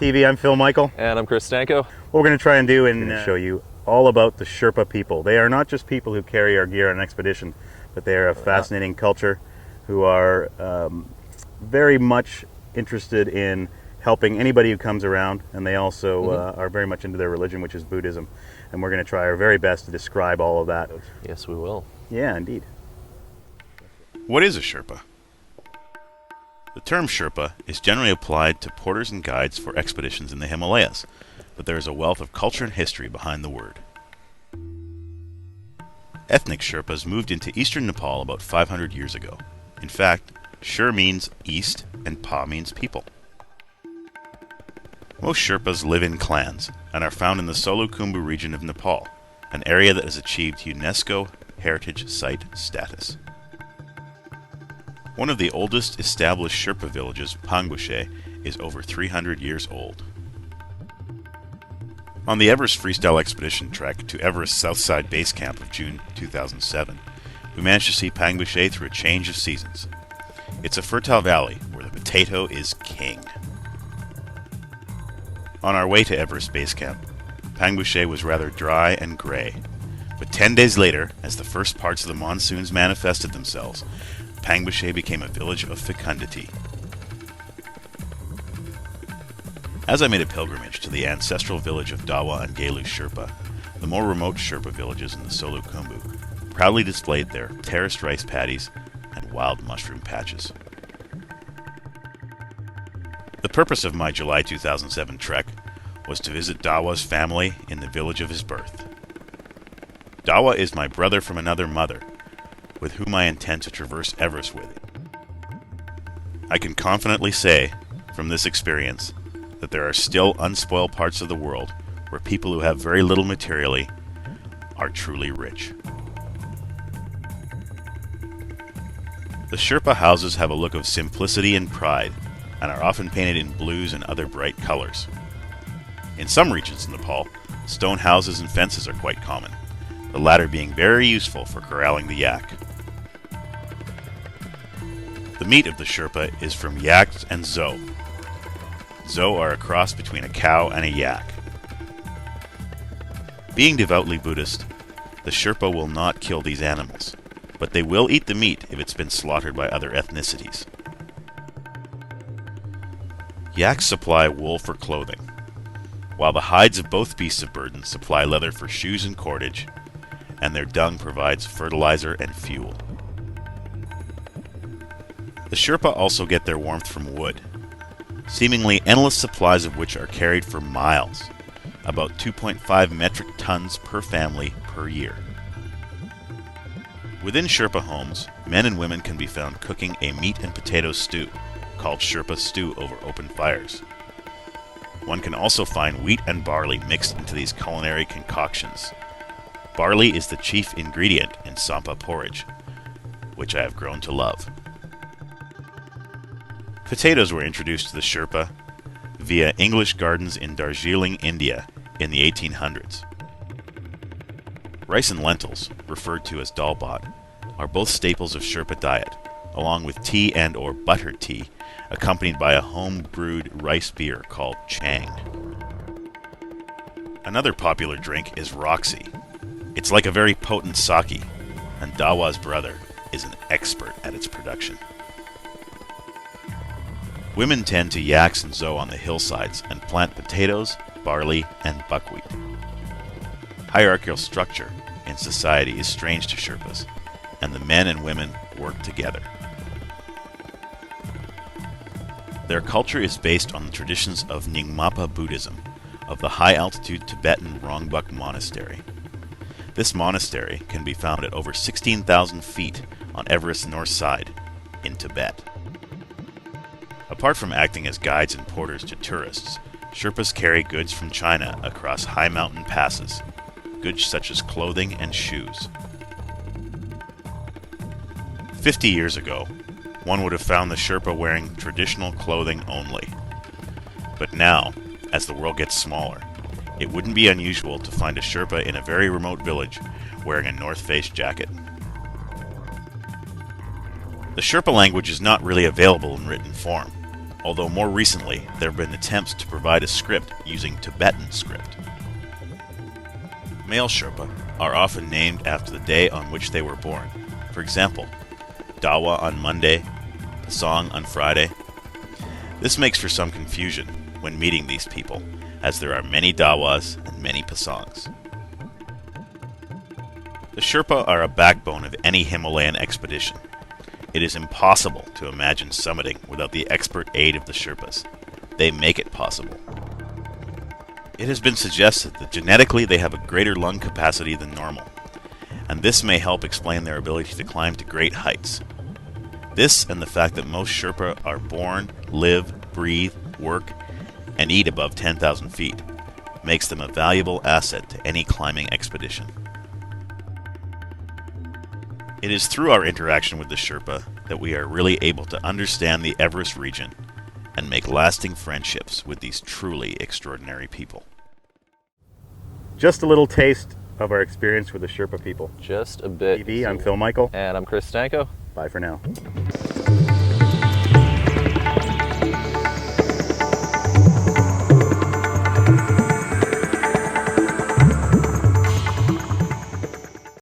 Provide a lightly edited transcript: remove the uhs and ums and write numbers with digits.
TV, I'm Phil Michael. And I'm Chris Stanko. What we're going to try and do is show you all about the Sherpa people. They are not just people who carry our gear on an expedition, but they are a fascinating culture who are very much interested in helping anybody who comes around, and they also are very much into their religion, which is Buddhism. And we're going to try our very best to describe all of that. Yes, we will. Yeah, indeed. What is a Sherpa? The term Sherpa is generally applied to porters and guides for expeditions in the Himalayas, but there is a wealth of culture and history behind the word. Ethnic Sherpas moved into eastern Nepal about 500 years ago. In fact, Sher means east and Pa means people. Most Sherpas live in clans and are found in the Solukhumbu region of Nepal, an area that has achieved UNESCO Heritage Site status. One of the oldest established Sherpa villages, Pangbushe, is over 300 years old. On the Everest Freestyle Expedition trek to Everest Southside Base Camp of June 2007, we managed to see Pangbushe through a change of seasons. It's a fertile valley where the potato is king. On our way to Everest Base Camp, Pangbushe was rather dry and grey, but 10 days later, as the first parts of the monsoons manifested themselves, Pangbushe became a village of fecundity. As I made a pilgrimage to the ancestral village of Dawa and Gelu Sherpa, the more remote Sherpa villages in the Solukhumbu proudly displayed their terraced rice paddies and wild mushroom patches. The purpose of my July 2007 trek was to visit Dawa's family in the village of his birth. Dawa is my brother from another mother, with whom I intend to traverse Everest with. I can confidently say, from this experience, that there are still unspoiled parts of the world where people who have very little materially are truly rich. The Sherpa houses have a look of simplicity and pride, and are often painted in blues and other bright colors. In some regions in Nepal, stone houses and fences are quite common, the latter being very useful for corralling the yak. The meat of the Sherpa is from yaks and zo. Zo are a cross between a cow and a yak. Being devoutly Buddhist, the Sherpa will not kill these animals, but they will eat the meat if it's been slaughtered by other ethnicities. Yaks supply wool for clothing, while the hides of both beasts of burden supply leather for shoes and cordage, and their dung provides fertilizer and fuel. The Sherpa also get their warmth from wood, seemingly endless supplies of which are carried for miles, about 2.5 metric tons per family per year. Within Sherpa homes, men and women can be found cooking a meat and potato stew, called Sherpa stew over open fires. One can also find wheat and barley mixed into these culinary concoctions. Barley is the chief ingredient in Sampa porridge, which I have grown to love. Potatoes were introduced to the Sherpa via English gardens in Darjeeling, India in the 1800s. Rice and lentils, referred to as dalbat, are both staples of Sherpa diet, along with tea and or buttered tea, accompanied by a home-brewed rice beer called chang. Another popular drink is Roxy. It's like a very potent sake, and Dawa's brother is an expert at its production. Women tend to yaks and zo on the hillsides and plant potatoes, barley, and buckwheat. Hierarchical structure in society is strange to Sherpas, and the men and women work together. Their culture is based on the traditions of Nyingmapa Buddhism, of the high-altitude Tibetan Rongbuk Monastery. This monastery can be found at over 16,000 feet on Everest's north side, in Tibet. Apart from acting as guides and porters to tourists, Sherpas carry goods from China across high mountain passes, goods such as clothing and shoes. 50 years ago, one would have found the Sherpa wearing traditional clothing only. But now, as the world gets smaller, it wouldn't be unusual to find a Sherpa in a very remote village wearing a North Face jacket. The Sherpa language is not really available in written form, although more recently there have been attempts to provide a script using Tibetan script. Male Sherpa are often named after the day on which they were born. For example, Dawa on Monday, Pasang on Friday. This makes for some confusion when meeting these people, as there are many Dawas and many Pasangs. The Sherpa are a backbone of any Himalayan expedition. It is impossible to imagine summiting without the expert aid of the Sherpas. They make it possible. It has been suggested that genetically they have a greater lung capacity than normal, and this may help explain their ability to climb to great heights. This and the fact that most Sherpa are born, live, breathe, work, and eat above 10,000 feet makes them a valuable asset to any climbing expedition. It is through our interaction with the Sherpa that we are really able to understand the Everest region and make lasting friendships with these truly extraordinary people. Just a little taste of our experience with the Sherpa people. Just a bit. TV, I'm Phil Michael. And I'm Chris Stanko. Bye for now.